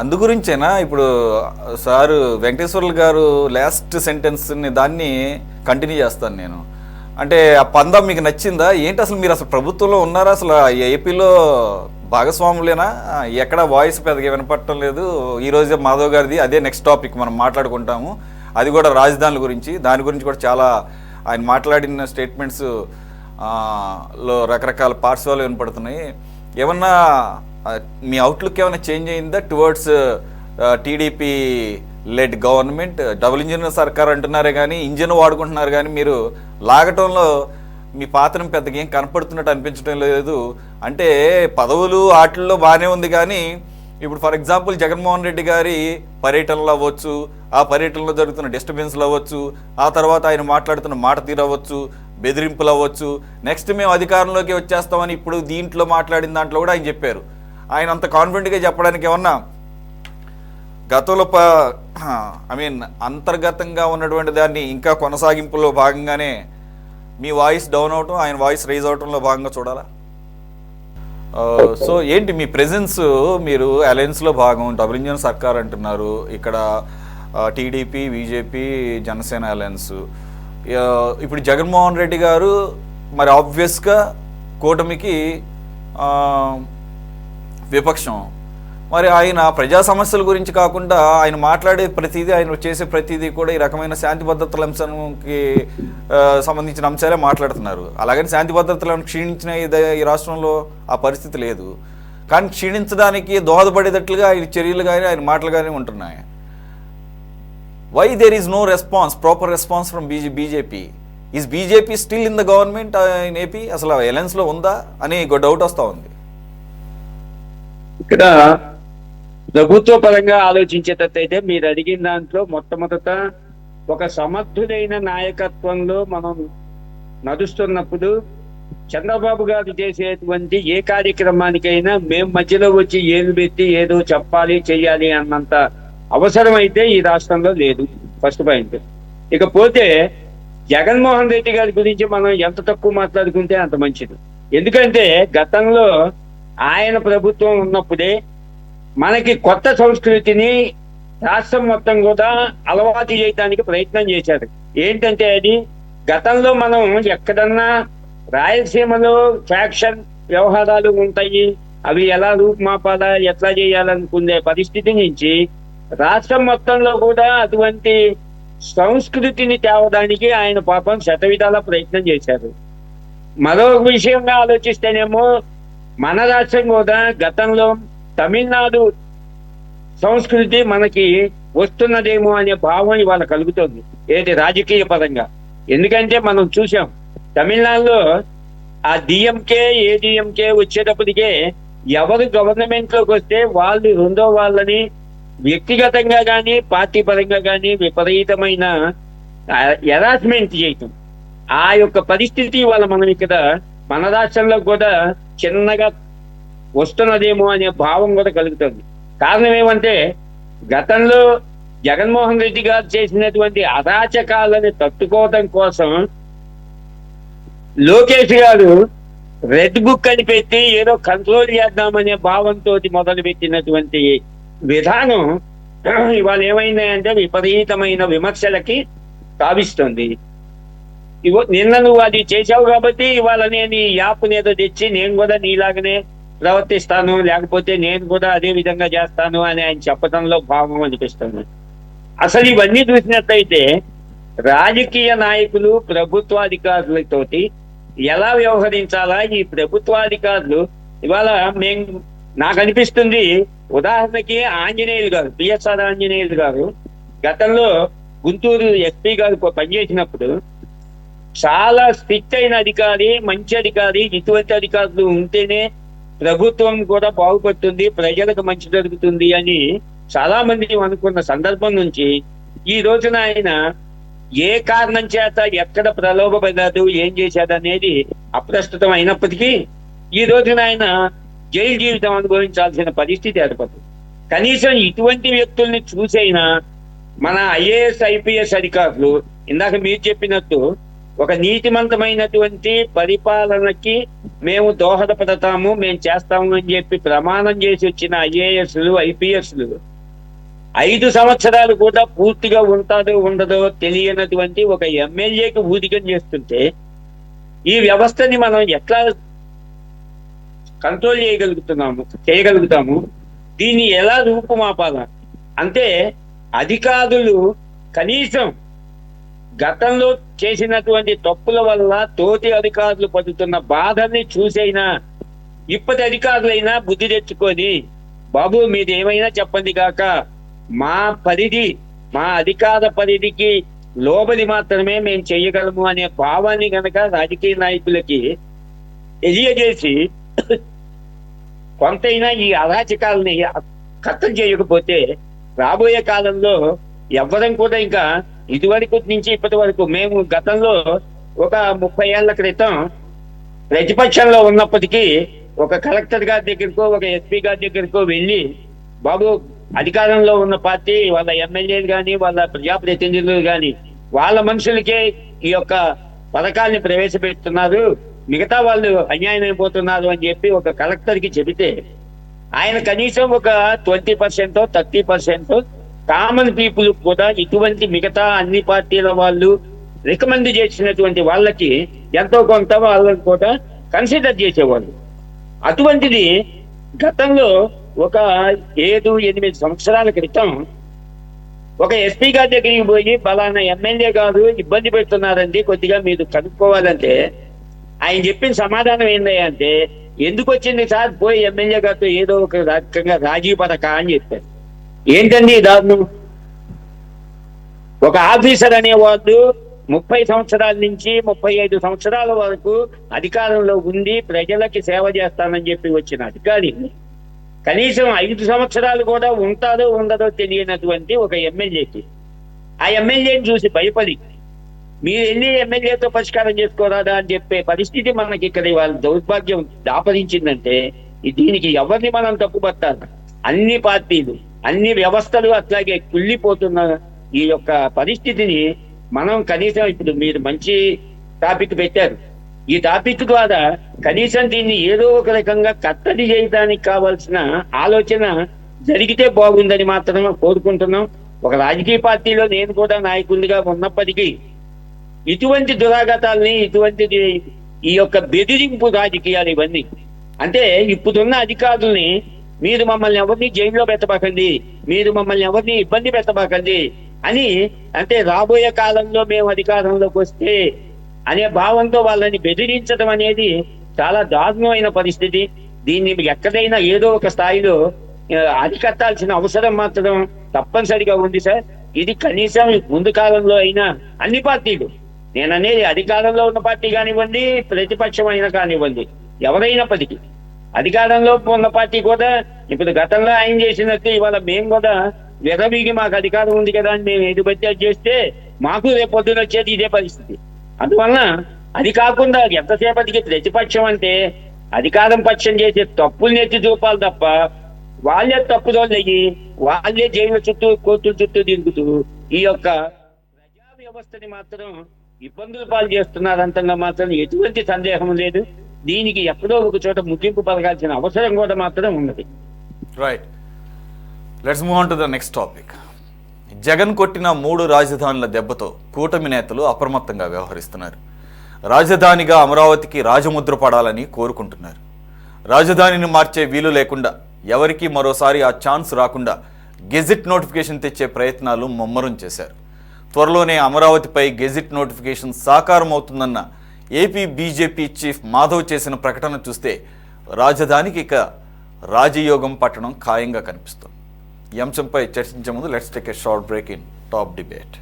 అందు గురించేనా ఇప్పుడు సారు వెంకటేశ్వర్లు గారు లాస్ట్ సెంటెన్స్ని దాన్ని కంటిన్యూ చేస్తాను నేను. అంటే ఆ పందం మీకు నచ్చిందా ఏంటి? అసలు మీరు అసలు ప్రభుత్వంలో ఉన్నారా? అసలు ఏపీలో భాగస్వాములేనా? ఎక్కడ వాయిస్ పెద్దగా వినపడటం లేదు. ఈరోజే మాధవ్ గారిది అదే నెక్స్ట్ టాపిక్ మనం మాట్లాడుకుంటాము. అది కూడా రాజధానుల గురించి, దాని గురించి కూడా చాలా ఆయన మాట్లాడిన స్టేట్మెంట్స్ లో రకరకాల పార్ట్స్ వాళ్ళు వినపడుతున్నాయి. ఏమన్నా మీ అవుట్లుక్ ఏమైనా చేంజ్ అయిందా towards TDP led government? Double engine సర్కార్ అంటున్నారే కానీ ఇంజిన్ వాడుకుంటున్నారు కానీ మీరు లాగటంలో మీ పాత్రం పెద్దగా ఏం కనపడుతున్నట్టు అనిపించడం లేదు. అంటే పదవులు వాటిల్లో బాగానే ఉంది కానీ ఇప్పుడు ఫర్ ఎగ్జాంపుల్ జగన్మోహన్ రెడ్డి గారి పర్యటనలు అవ్వచ్చు, ఆ పర్యటనలో జరుగుతున్న డిస్టర్బెన్స్లు అవ్వచ్చు, ఆ తర్వాత ఆయన మాట్లాడుతున్న మాట తీరు అవ్వచ్చు, బెదిరింపులు అవ్వచ్చు, నెక్స్ట్ మేము అధికారంలోకి వచ్చేస్తామని ఇప్పుడు దీంట్లో మాట్లాడిన దాంట్లో కూడా ఆయన చెప్పారు. ఆయన అంత కాన్ఫిడెంట్గా చెప్పడానికి ఏమన్నా గతంలో అంతర్గతంగా ఉన్నటువంటి దాన్ని ఇంకా కొనసాగింపులో భాగంగానే మీ వాయిస్ డౌన్ అవటం, ఆయన వాయిస్ రైజ్ అవటంలో భాగంగా చూడాలా? సో ఏంటి మీ ప్రెజెన్స్? మీరు అలయన్స్లో భాగం, డబుల్ ఇంజిన్ సర్కార్ అంటున్నారు, ఇక్కడ టీడీపీ, బీజేపీ, జనసేన అలయన్స్. ఇప్పుడు జగన్మోహన్ రెడ్డి గారు మరి ఆబ్వియస్గా కూటమికి విపక్షం. మరి ఆయన ప్రజా సమస్యల గురించి కాకుండా ఆయన మాట్లాడే ప్రతిదీ, ఆయన చేసే ప్రతిదీ కూడా ఈ రకమైన శాంతి భద్రతల అంశానికి సంబంధించిన అంశాలే మాట్లాడుతున్నారు. అలాగని శాంతి భద్రతలను క్షీణించిన ఈ రాష్ట్రంలో ఆ పరిస్థితి లేదు. కానీ క్షీణించడానికి దోహదపడేటట్లుగా ఆయన చర్యలు కానీ ఆయన మాటలు కానీ ఉంటున్నాయి. Why there is no response, proper response from BJP? Is BJP still in the government in AP? అసలు అలయన్స్లో ఉందా అని డౌట్ వస్తూ ఉంది. ఇక్కడ ప్రభుత్వ పరంగా ఆలోచించేటట్టయితే మీరు అడిగిన దాంట్లో మొట్టమొదట ఒక సమర్థుడైన నాయకత్వంలో మనం నడుస్తున్నప్పుడు చంద్రబాబు గారు చేసేటువంటి ఏ కార్యక్రమానికైనా మేము మధ్యలో వచ్చి ఏలు పెట్టి ఏదో చెప్పాలి చెయ్యాలి అన్నంత అవసరం అయితే ఈ రాష్ట్రంలో లేదు. First point. ఇకపోతే జగన్మోహన్ రెడ్డి గారి గురించి మనం ఎంత తక్కువ మాట్లాడుకుంటే అంత మంచిది. ఎందుకంటే గతంలో ఆయన ప్రభుత్వం ఉన్నప్పుడే మనకి కొత్త సంస్కృతిని రాష్ట్రం మొత్తం కూడా అలవాటు చేయడానికి ప్రయత్నం చేశారు. ఏంటంటే అది గతంలో మనం ఎక్కడన్నా రాయలసీమలో ఫ్యాక్షన్ వ్యవహారాలు ఉంటాయి, అవి ఎలా రూపుమాపాలా, ఎట్లా చేయాలనుకునే పరిస్థితి నుంచి రాష్ట్రం మొత్తంలో కూడా అటువంటి సంస్కృతిని తేవడానికి ఆయన పాపం శతవిధాల ప్రయత్నం చేశారు. మరో విషయంగా ఆలోచిస్తేనేమో మన రాష్ట్రం కూడా గతంలో తమిళనాడు సంస్కృతి మనకి వస్తున్నదేమో అనే భావం ఇవాళ కలుగుతుంది, ఏది రాజకీయ పరంగా. ఎందుకంటే మనం చూసాం తమిళనాడులో ఆ డిఎంకే ఏడిఎంకే వచ్చేటప్పటికే ఎవరు గవర్నమెంట్ లోకి వస్తే వాళ్ళు రెండో వాళ్ళని వ్యక్తిగతంగా కానీ పార్టీ పరంగా కానీ విపరీతమైన హెరాస్మెంట్ చేయటం, ఆ యొక్క పరిస్థితి ఇవాళ మనం ఇక్కడ మన రాష్ట్రంలో కూడా చిన్నగా వస్తున్నదేమో అనే భావం కూడా కలుగుతుంది. కారణం ఏమంటే గతంలో జగన్మోహన్ రెడ్డి గారు చేసినటువంటి అరాచకాలని తట్టుకోవడం కోసం లోకేష్ గారు రెడ్ బుక్ అని పెట్టి ఏదో కంట్రోల్ చేద్దామనే భావంతో మొదలు పెట్టినటువంటి విధానం ఇవాళ ఏమైందంటే విపరీతమైన విమర్శలకి తావిస్తుంది. నిన్న నువ్వు అది చేశావు కాబట్టి ఇవాళ నేను ఈ యాప్ని ఏదో తెచ్చి నేను కూడా నీలాగనే ప్రవర్తిస్తాను, లేకపోతే నేను కూడా అదే విధంగా చేస్తాను అని ఆయన చెప్పడంలో భావం అనిపిస్తుంది. అసలు ఇవన్నీ చూసినట్లయితే రాజకీయ నాయకులు ప్రభుత్వాధికారులతోటి ఎలా వ్యవహరించాలా, ఈ ప్రభుత్వాధికారులు ఇవాళ నాకు అనిపిస్తుంది. ఉదాహరణకి ఆంజనేయులు గారు, పిఎస్ఆర్ ఆంజనేయులు గారు గతంలో గుంటూరు ఎస్పీ గారు పనిచేసినప్పుడు చాలా స్ట్రిక్ట్ అయిన అధికారి, మంచి అధికారి, ఇటువంటి అధికారులు ఉంటేనే ప్రభుత్వం కూడా బాగుపడుతుంది, ప్రజలకు మంచి జరుగుతుంది అని చాలా మంది అనుకున్న సందర్భం నుంచి ఈ రోజున ఆయన ఏ కారణం చేత ఎక్కడ ప్రలోభపడ్డాడు, ఏం చేశాడు అనేది అప్రస్తుతం అయినప్పటికీ ఈ రోజున ఆయన జైలు జీవితం అనుభవించాల్సిన పరిస్థితి ఏర్పడుతుంది. కనీసం ఇటువంటి వ్యక్తుల్ని చూసైనా మన ఐఏఎస్ ఐపీఎస్ అధికారులు ఇందాక మీరు చెప్పినట్టు ఒక నీతిమంతమైనటువంటి పరిపాలనకి మేము దోహదపడతాము, మేము చేస్తాము అని చెప్పి ప్రమాణం చేసి వచ్చిన ఐఏఎస్లు, ఐపీఎస్లు 5 సంవత్సరాలు కూడా పూర్తిగా ఉంటాదో ఉండదో తెలియనటువంటి ఒక ఎమ్మెల్యేకి ఊదికం చేస్తుంటే ఈ వ్యవస్థని మనం ఎట్లా కంట్రోల్ చేయగలుగుతాము, దీన్ని ఎలా రూపుమాపాల అంటే అధికారులు కనీసం గతంలో చేసినటువంటి తప్పుల వల్ల తోటి అధికారులు పడుతున్న బాధల్ని చూసైనా ఇప్పటి అధికారులైనా బుద్ధి తెచ్చుకొని, బాబు మీరు ఏమైనా చెప్పండి కాక మా అధికార పరిధికి లోబడి మాత్రమే మేము చేయగలము అనే భావాన్ని గనక రాజకీయ నాయకులకి తెలియజేసి కొంతైనా ఈ అరాచకాలని కట్టలు చేయకపోతే రాబోయే కాలంలో ఎవ్వరం కూడా ఇంకా ఇదివరకు నుంచి ఇప్పటి వరకు మేము గతంలో ఒక 30 ఏళ్ల క్రితం ప్రతిపక్షంలో ఉన్నప్పటికీ ఒక కలెక్టర్ గారి దగ్గరకో ఒక ఎస్పీ గారి దగ్గరకో వెళ్ళి, బాబు అధికారంలో ఉన్న పార్టీ వాళ్ళ ఎమ్మెల్యేలు కానీ వాళ్ళ ప్రజాప్రతినిధులు కానీ వాళ్ళ మనుషులకే ఈ యొక్క పథకాల్ని ప్రవేశపెడుతున్నారు, మిగతా వాళ్ళు అన్యాయం అయిపోతున్నారు అని చెప్పి ఒక కలెక్టర్ కి చెబితే ఆయన కనీసం ఒక 20% 30% కామన్ పీపుల్ కూడా ఇటువంటి మిగతా అన్ని పార్టీల వాళ్ళు రికమెండ్ చేసినటువంటి వాళ్ళకి ఎంతో కొంత వాళ్ళని కూడా కన్సిడర్ చేసేవాళ్ళు. అటువంటిది గతంలో ఒక 7-8 సంవత్సరాల క్రితం ఒక ఎస్పీ గారి దగ్గరికి పోయి పలానా ఎమ్మెల్యే గారు ఇబ్బంది పెడుతున్నారండి, కొద్దిగా మీరు కనుక్కోవాలంటే ఆయన చెప్పిన సమాధానం ఏంటంటే, ఎందుకు వచ్చింది సార్ పోయి ఎమ్మెల్యే గారితో ఏదో ఒక రకంగా రాజీ పడక అని చెప్పారు. ఏంటండి దారుణం? ఒక ఆఫీసర్ అనేవాళ్ళు 30 సంవత్సరాల నుంచి 35 సంవత్సరాల వరకు అధికారంలో ఉండి ప్రజలకి సేవ చేస్తానని చెప్పి వచ్చిన అధికారి కనీసం 5 సంవత్సరాలు కూడా ఉంటారో ఉండదో తెలియనటువంటి ఒక ఎమ్మెల్యేకి, ఆ ఎమ్మెల్యేని చూసి భయపడి మీరు వెళ్ళి ఎమ్మెల్యేతో పరిష్కారం చేసుకోరాదా అని చెప్పే పరిస్థితి మనకి ఇక్కడ వాళ్ళ దౌర్భాగ్యం దాపరించిందంటే దీనికి ఎవరిని మనం తప్పుపట్టాలి? అన్ని పార్టీలు, అన్ని వ్యవస్థలు అట్లాగే కుళ్ళిపోతున్న ఈ యొక్క పరిస్థితిని మనం కనీసం ఇప్పుడు మీరు మంచి టాపిక్ పెట్టారు, ఈ టాపిక్ ద్వారా కనీసం దీన్ని ఏదో ఒక రకంగా కట్టడి చేయడానికి కావాల్సిన ఆలోచన జరిగితే బాగుందని మాత్రమే కోరుకుంటున్నాం. ఒక రాజకీయ పార్టీలో నేను కూడా నాయకుడిగా ఉన్నప్పటికీ ఇటువంటి దురాగతాల్ని, ఇటువంటి ఈ యొక్క బెదిరింపు రాజకీయాలు ఇవన్నీ అంటే ఇప్పుడున్న అధికారుల్ని మీరు మమ్మల్ని ఎవరిని జైల్లో పెట్టబాకండి, మీరు మమ్మల్ని ఎవరిని ఇబ్బంది పెట్టబాకండి అని అంటే రాబోయే కాలంలో మేము అధికారంలోకి వస్తే అనే భావంతో వాళ్ళని బెదిరించడం అనేది చాలా దారుణమైన పరిస్థితి. దీన్ని ఎక్కడైనా ఏదో ఒక స్థాయిలో అరికట్టాల్సిన అవసరం మాత్రం తప్పనిసరిగా ఉంది సార్. ఇది కనీసం ముందు కాలంలో అయినా అన్ని పార్టీలు, నేను అనేది అధికారంలో ఉన్న పార్టీ కానివ్వండి, ప్రతిపక్షం అయినా కానివ్వండి, ఎవరైనప్పటికీ అధికారంలో ఉన్న పార్టీ కూడా ఇప్పుడు గతంలో ఆయన చేసినట్టు ఇవాళ మేము కూడా విరవీగి మాకు అధికారం ఉంది కదా అని మేము ఏది బట్టి అది చేస్తే మాకు రేపు పొద్దున వచ్చేది ఇదే పరిస్థితి. అందువలన అది కాకుండా ఎంతసేపటికి ప్రతిపక్షం అంటే అధికారం పక్షం చేసే తప్పుల్ని ఎత్తి చూపాలి తప్ప వాళ్ళే తప్పుదోళ్ళు అయ్యి వాళ్ళే జైలు చుట్టూ కోర్టుల చుట్టూ తిరుగుతూ ఈ యొక్క ప్రజా వ్యవస్థని మాత్రం ఇబ్బందులు పాలు చేస్తున్నారంతంగా మాత్రం ఎటువంటి సందేహం లేదు. దీనికి ఎక్కడో ఒక చోట ముగింపు పలకాల్సిన అవసరం కూడా మాత్రం ఉన్నది. Right, let's move on to the next topic. Jagan కొట్టిన 3 రాజధానుల దెబ్బతో కూటమి నేతలు అప్రమత్తంగా వ్యవహరిస్తున్నారు. రాజధానిగా అమరావతికి రాజముద్ర పడాలని కోరుకుంటున్నారు. రాజధానిని మార్చే వీలు లేకుండా, ఎవరికి మరోసారి ఆ ఛాన్స్ రాకుండా గెజిట్ నోటిఫికేషన్ తెచ్చే ప్రయత్నాలు ముమ్మరం చేశారు. త్వరలోనే అమరావతిపై గెజిట్ నోటిఫికేషన్ సాకారం అవుతుందన్న ఏపీ బీజేపీ చీఫ్ మాధవ్ చేసిన ప్రకటన చూస్తే రాజధానికి ఇక రాజయోగం పట్టడం ఖాయంగా కనిపిస్తుంది. ఈ అంశంపై చర్చించే ముందు let's take a short break in top debate.